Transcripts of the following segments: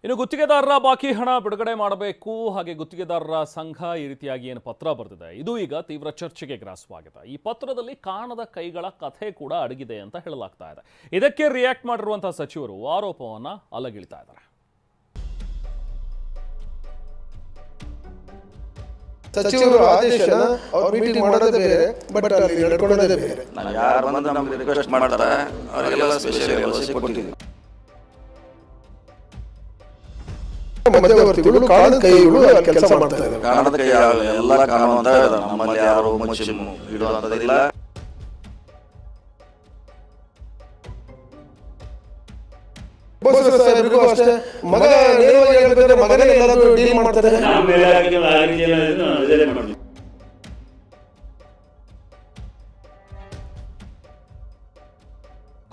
ಇನ್ನು ಗುತ್ತಿಗೆದಾರರ ಬಾಕಿ ಹಣ ಬಿಡುಗಡೆ ಮಾಡಬೇಕು, ಹಾಗೆ ಗುತ್ತಿಗೆದಾರರ ಸಂಘ ಈ ರೀತಿಯಾಗಿ ಏನು ಪತ್ರ ಬರೆದಿದೆ, ಇದು ಈಗ ತೀವ್ರ ಚರ್ಚೆಗೆ ಗ್ರಾಸವಾಗಿದೆ. ಈ ಪತ್ರದಲ್ಲಿ ಕಾಣದ ಕೈಗಳ ಕಥೆ ಕೂಡ ಅಡಗಿದೆ ಅಂತ ಹೇಳಲಾಗ್ತಾ ಇದೆ. ಇದಕ್ಕೆ ರಿಯಾಕ್ಟ್ ಮಾಡಿರುವಂತಹ ಸಚಿವರು ಆರೋಪವನ್ನ ಅಲಗಿಳ್ತಾ ಇದ್ದಾರೆ. ಸಚಿವರು ಆದೇಶನ ಅವರು ಮೀಟಿಂಗ್ ಮಾಡೋದೇ ಬೇರೆ, ಬಟ್ ಅಲ್ಲಿ ನಡ್ಕೊಳ್ಳೋದೇ ಬೇರೆ. ಯಾರು ಬಂದು ನಮಗೆ ರಿಕ್ವೆಸ್ಟ್ ಮಾಡ್ತಾರೆ ಅವರಿಗೆಲ್ಲ ಸ್ಪೆಷಲ್ ವ್ಯವಸ್ಥೆ ಕೊಟ್ಟಿದ್ದೀವಿ. ಮಧ್ಯವರ್ತಿಗಳು ಕಾಣದ ಕೈಗಳು ಕೆಲಸ ಮಾಡ್ತಾ ಇದ್ದಾರೆ. ಕಾಣದ ಕೈ ಎಲ್ಲ ಕಾಣುವಂತ ನಮ್ಮಲ್ಲಿ ಯಾರು ಮುಚ್ಚಿ ಇಡುವಂತದಿಲ್ಲ. ಸಾಹೇಬರಿಗೂ ಅಷ್ಟೇ, ಮಗ ನೇರವಾಗಿ ಹೇಳ್ಬೇಕಾದ್ರೆ ಮಗನೇ ಎಲ್ಲಾದ್ರೂ ಡೀಲ್ ಮಾಡ್ತಾರೆ.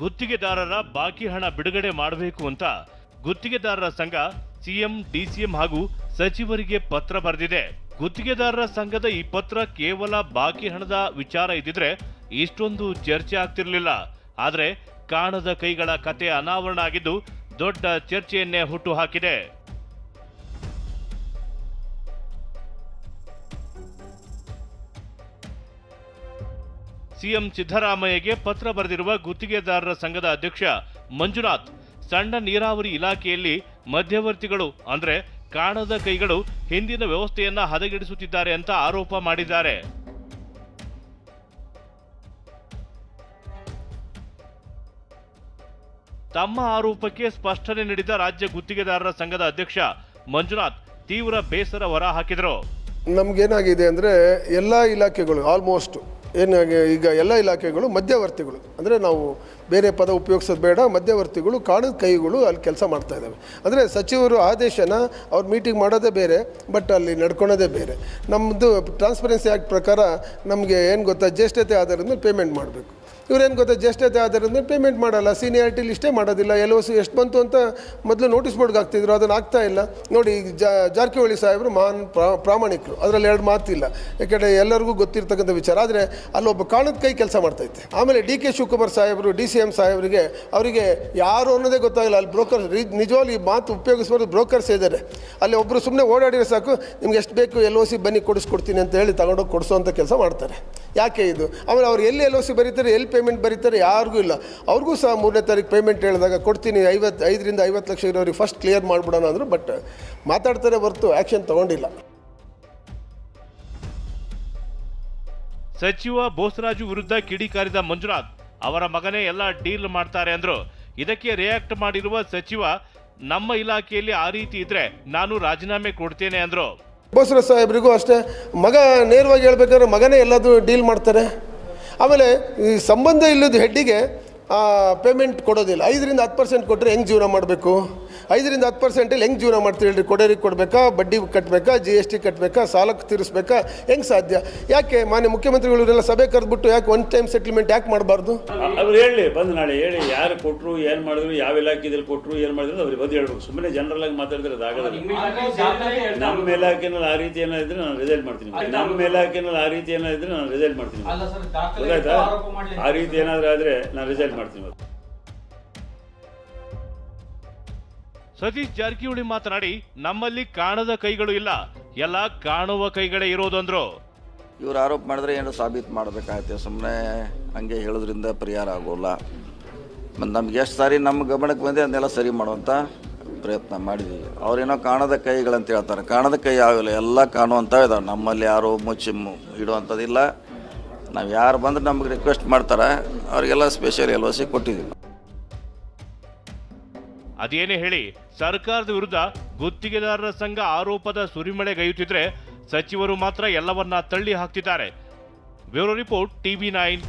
ಗುತ್ತಿಗೆದಾರರ ಬಾಕಿ ಹಣ ಬಿಡುಗಡೆ ಮಾಡಬೇಕು ಅಂತ ಗುತ್ತಿಗೆದಾರರ ಸಂಘ ಸಿಎಂ, ಡಿಸಿಎಂ ಹಾಗೂ ಸಚಿವರಿಗೆ ಪತ್ರ ಬರೆದಿದೆ. ಗುತ್ತಿಗೆದಾರರ ಸಂಘದ ಈ ಪತ್ರ ಕೇವಲ ಬಾಕಿ ಹಣದ ವಿಚಾರ ಇದ್ದಿದ್ರೆ ಇಷ್ಟೊಂದು ಚರ್ಚೆ ಆಗ್ತಿರ್ಲಿಲ್ಲ. ಆದ್ರೆ ಕಾಣದ ಕೈಗಳ ಕತೆ ಅನಾವರಣ ಆಗಿದ್ದು ದೊಡ್ಡ ಚರ್ಚೆಯನ್ನೇ ಹುಟ್ಟು ಹಾಕಿದೆ. ಸಿಎಂ ಸಿದ್ದರಾಮಯ್ಯಗೆ ಪತ್ರ ಬರೆದಿರುವ ಗುತ್ತಿಗೆದಾರರ ಸಂಘದ ಅಧ್ಯಕ್ಷ ಮಂಜುನಾಥ್, ಸಣ್ಣ ನೀರಾವರಿ ಇಲಾಖೆಯಲ್ಲಿ ಮಧ್ಯವರ್ತಿಗಳು ಅಂದ್ರೆ ಕಾಣದ ಕೈಗಳು ಹಿಂದಿನ ವ್ಯವಸ್ಥೆಯನ್ನ ಹದಗೆಡಿಸುತ್ತಿದ್ದಾರೆ ಅಂತ ಆರೋಪ ಮಾಡಿದ್ದಾರೆ. ತಮ್ಮ ಆರೋಪಕ್ಕೆ ಸ್ಪಷ್ಟನೆ ನೀಡಿದ ರಾಜ್ಯ ಗುತ್ತಿಗೆದಾರರ ಸಂಘದ ಅಧ್ಯಕ್ಷ ಮಂಜುನಾಥ್ ತೀವ್ರ ಬೇಸರ ಹೊರಹಾಕಿದರು. ನಮ್ಗೇನಾಗಿದೆ ಅಂದ್ರೆ ಎಲ್ಲಾ ಇಲಾಖೆಗಳು ಆಲ್ಮೋಸ್ಟ್ ಏನಾಗಿ ಈಗ ಎಲ್ಲ ಇಲಾಖೆಗಳು ಮಧ್ಯವರ್ತಿಗಳು, ಅಂದರೆ ನಾವು ಬೇರೆ ಪದ ಉಪಯೋಗಿಸೋದು ಬೇಡ, ಮಧ್ಯವರ್ತಿಗಳು ಕಾಣದ ಕೈಗಳು ಅಲ್ಲಿ ಕೆಲಸ ಮಾಡ್ತಾ ಇದ್ದಾವೆ. ಅಂದರೆ ಸಚಿವರು ಆದೇಶನ ಅವ್ರು ಮೀಟಿಂಗ್ ಮಾಡೋದೇ ಬೇರೆ, ಬಟ್ ಅಲ್ಲಿ ನಡ್ಕೊಳೋದೇ ಬೇರೆ. ನಮ್ಮದು ಟ್ರಾನ್ಸ್ಪರೆನ್ಸಿ ಆ್ಯಕ್ಟ್ ಪ್ರಕಾರ ನಮಗೆ ಏನು ಗೊತ್ತಾ, ಜ್ಯೇಷ್ಠತೆ ಆಧಾರದ ಮೇಲೆ ಪೇಮೆಂಟ್ ಮಾಡಬೇಕು. ಇವ್ರೇನು ಗೊತ್ತಾ, ಜ್ಯೇಷ್ಠತೆ ಆಧಾರದ ಮೇಲೆ ಪೇಮೆಂಟ್ ಮಾಡಲ್ಲ, ಸೀನಿಯಾರಿಟಿ ಲಿಸ್ಟೇ ಮಾಡೋದಿಲ್ಲ. LOC ಎಷ್ಟು ಬಂತು ಅಂತ ಮೊದಲು ನೋಟಿಸ್ ಬೋರ್ಡ್ಗೆ ಹಾಕ್ತಿದ್ರು, ಅದನ್ನು ಆಗ್ತಾ ಇಲ್ಲ. ನೋಡಿ, ಜಾರಕಿಹೊಳಿ ಸಾಹೇಬರು ಮಹಾನ್ ಪ್ರಾಮಾಣಿಕರು, ಅದರಲ್ಲಿ ಎರಡು ಮಾತಿಲ್ಲ, ಯಾಕಂದರೆ ಎಲ್ಲರಿಗೂ ಗೊತ್ತಿರ್ತಕ್ಕಂಥ ವಿಚಾರ. ಆದರೆ ಅಲ್ಲೊಬ್ಬ ಕಾಣದ ಕೈ ಕೆಲಸ ಮಾಡ್ತೈತೆ. ಆಮೇಲೆ DK ಶಿವಕುಮಾರ್ ಸಾಹೇಬರು, DCM ಸಾಹೇಬರಿಗೆ ಅವರಿಗೆ ಯಾರು ಅನ್ನೋದೇ ಗೊತ್ತಾಗಿಲ್ಲ. ಅಲ್ಲಿ ಬ್ರೋಕರ್, ನಿಜವಾಗ್ಲೂ ಈ ಮಾತು ಉಪಯೋಗಿಸ್ಬಾರ್ದು, ಬ್ರೋಕರ್ಸ್ ಇದ್ದಾರೆ ಅಲ್ಲಿ. ಒಬ್ಬರು ಸುಮ್ಮನೆ ಓಡಾಡಿರೋ ಸಾಕು, ನಿಮ್ಗೆ ಎಷ್ಟು ಬೇಕು LOC ಬನ್ನಿ ಕೊಡಿಸ್ಕೊಡ್ತೀನಿ ಅಂತ ಹೇಳಿ ತಗೊಂಡೋಗಿ ಕೊಡಿಸೋವಂಥ ಕೆಲಸ ಮಾಡ್ತಾರೆ. ಯಾಕೆ ಇದು? ಆಮೇಲೆ ಅವ್ರು ಎಲ್ಲಿ LOC ಬರೀತಾರೆ, ಎಲ್ಲಿ ಪೇಮೆಂಟ್ ಬರೀತಾರೆ, ಯಾರಿಗೂ ಇಲ್ಲ. ಅವ್ರಿಗೂ ಸಹ 3ನೇ ತಾರೀಕು ಪೇಮೆಂಟ್ ಹೇಳಿದಾಗ ಕೊಡ್ತೀನಿ, 5ರಿಂದ 50 ಲಕ್ಷ ಇರೋರಿಗೆ ಫಸ್ಟ್ ಕ್ಲಿಯರ್ ಮಾಡಿಬಿಡೋಣ ಅಂದರು. ಬಟ್ ಮಾತಾಡ್ತಾರೆ ಹೊರತು ಆ್ಯಕ್ಷನ್ ತಗೊಂಡಿಲ್ಲ. ಸಚಿವ ಬೋಸರಾಜು ವಿರುದ್ಧ ಕಿಡಿಕಾರಿದ ಮಂಜುನಾಥ್, ಅವರ ಮಗನೇ ಎಲ್ಲ ಡೀಲ್ ಮಾಡ್ತಾರೆ ಅಂದ್ರು. ಇದಕ್ಕೆ ರಿಯಾಕ್ಟ್ ಮಾಡಿರುವ ಸಚಿವ, ನಮ್ಮ ಇಲಾಖೆಯಲ್ಲಿ ಆ ರೀತಿ ಇದ್ರೆ ನಾನು ರಾಜೀನಾಮೆ ಕೊಡ್ತೇನೆ ಅಂದ್ರು. ಬೋಸರಾಜ್ ಸಾಹೇಬರಿಗೂ ಅಷ್ಟೇ, ಮಗ ನೇರವಾಗಿ ಹೇಳ್ಬೇಕಾದ್ರೆ ಮಗನೇ ಎಲ್ಲದೂ ಡೀಲ್ ಮಾಡ್ತಾರೆ. ಆಮೇಲೆ ಈ ಸಂಬಂಧ ಇಲ್ಲದ ಹೆಡ್ಡಿಗೆ ಪೇಮೆಂಟ್ ಕೊಡೋದಿಲ್ಲ. 5ರಿಂದ 10% ಕೊಟ್ಟರೆ ಹೆಂಗೆ ಜೀವನ ಮಾಡಬೇಕು? 5ರಿಂದ 10% ಹೆಂಗೆ ಜೀವನ ಮಾಡ್ತೀರಿ ಹೇಳ್ರಿ? ಕೊಡೋರಿಗೆ ಕೊಡಬೇಕಾ, ಬಡ್ಡಿ ಕಟ್ಟಬೇಕಾ, GST ಕಟ್ಟಬೇಕಾ, ಸಾಲಕ್ಕೆ ತೀರಿಸ್ಬೇಕಾ? ಹೆಂಗೆ ಸಾಧ್ಯ? ಯಾಕೆ ಮಾನ್ಯ ಮುಖ್ಯಮಂತ್ರಿಗಳನ್ನೆಲ್ಲ ಸಭೆ ಕರೆದ್ಬಿಟ್ಟು ಯಾಕೆ ಒನ್ ಟೈಮ್ ಸೆಟಲ್ಮೆಂಟ್ ಯಾಕೆ ಮಾಡಬಾರ್ದು? ಅವ್ರು ಹೇಳಿ, ಬಂದು ನಾಳೆ ಹೇಳಿ, ಯಾರು ಕೊಟ್ಟರು, ಏನು ಮಾಡಿದ್ರು, ಯಾವ ಇಲಾಖೆದಲ್ಲಿ ಕೊಟ್ಟರು, ಏನು ಮಾಡಿದ್ರು ಅವ್ರಿಗೆ ಬಂದು ಹೇಳ್ಬೇಕು. ಸುಮ್ಮನೆ ಜನರಲ್ ಆಗಿ ಮಾತಾಡಿದ್ರೆ ಅದಾಗೋದಿಲ್ಲ. ನಮ್ಮ ಇಲಾಖೆನಲ್ಲಿ ಆ ರೀತಿ ಏನಾದ್ರೆ ನಾನು ರಿಸಲ್ಟ್ ಮಾಡ್ತೀನಿ. ನಮ್ಮ ಇಲಾಖೆನಲ್ಲಿ ಆ ರೀತಿ ಏನಾದ್ರೆ ನಾನು ರಿಸಲ್ಟ್ ಮಾಡ್ತೀನಿ. ಗೊತ್ತಾಯ್ತಾ? ಆ ರೀತಿ ಏನಾದ್ರೂ ಆದ್ರೆ ನಾನು ರಿಸಲ್ಟ್ ಮಾಡ್ತೀನಿ. ಸತೀಶ್ ಜಾರಕಿಹೊಳಿ ಮಾತನಾಡಿ, ನಮ್ಮಲ್ಲಿ ಕಾಣದ ಕೈಗಳು ಇಲ್ಲ, ಎಲ್ಲ ಕಾಣುವ ಕೈಗಳೇ ಇರೋದಂದ್ರು. ಇವ್ರು ಆರೋಪ ಮಾಡಿದ್ರೆ ಏನು ಸಾಬೀತು ಮಾಡಬೇಕಾಗತ್ತೆ, ಸುಮ್ಮನೆ ಹಂಗೆ ಹೇಳೋದ್ರಿಂದ ಪರಿಹಾರ ಆಗೋಲ್ಲ. ಮತ್ತು ನಮ್ಗೆ ಎಷ್ಟು ಸಾರಿ ನಮ್ಮ ಗಮನಕ್ಕೆ ಬಂದೆ ಅದನ್ನೆಲ್ಲ ಸರಿ ಮಾಡುವಂಥ ಪ್ರಯತ್ನ ಮಾಡಿದ್ದೀವಿ. ಅವ್ರೇನೋ ಕಾಣದ ಕೈಗಳಂತ ಹೇಳ್ತಾರೆ, ಕಾಣದ ಕೈ ಆಗಿಲ್ಲ, ಎಲ್ಲ ಕಾಣುವಂಥವು ಇದಾವೆ. ನಮ್ಮಲ್ಲಿ ಯಾರು ಮುಚ್ಚಿ ಇಡುವಂಥದ್ದಿಲ್ಲ. ನಾವು ಯಾರು ಬಂದ್ರೆ ನಮಗೆ ರಿಕ್ವೆಸ್ಟ್ ಮಾಡ್ತಾರೆ ಅವರಿಗೆಲ್ಲ ಸ್ಪೆಷಲ್ LOC ಕೊಟ್ಟಿದ್ದೀವಿ. ಅದೇನೇ ಹೇಳಿ, ಸರ್ಕಾರದ ವಿರುದ್ಧ ಗುತ್ತಿಗೆದಾರರ ಸಂಘ ಆರೋಪದ ಸುರಿಮಳೆಗೈಯುತ್ತಿದ್ರೆ ಸಚಿವರು ಮಾತ್ರ ಎಲ್ಲವನ್ನ ತಳ್ಳಿ ಹಾಕ್ತಿದ್ದಾರೆ. Bureau report, TV9.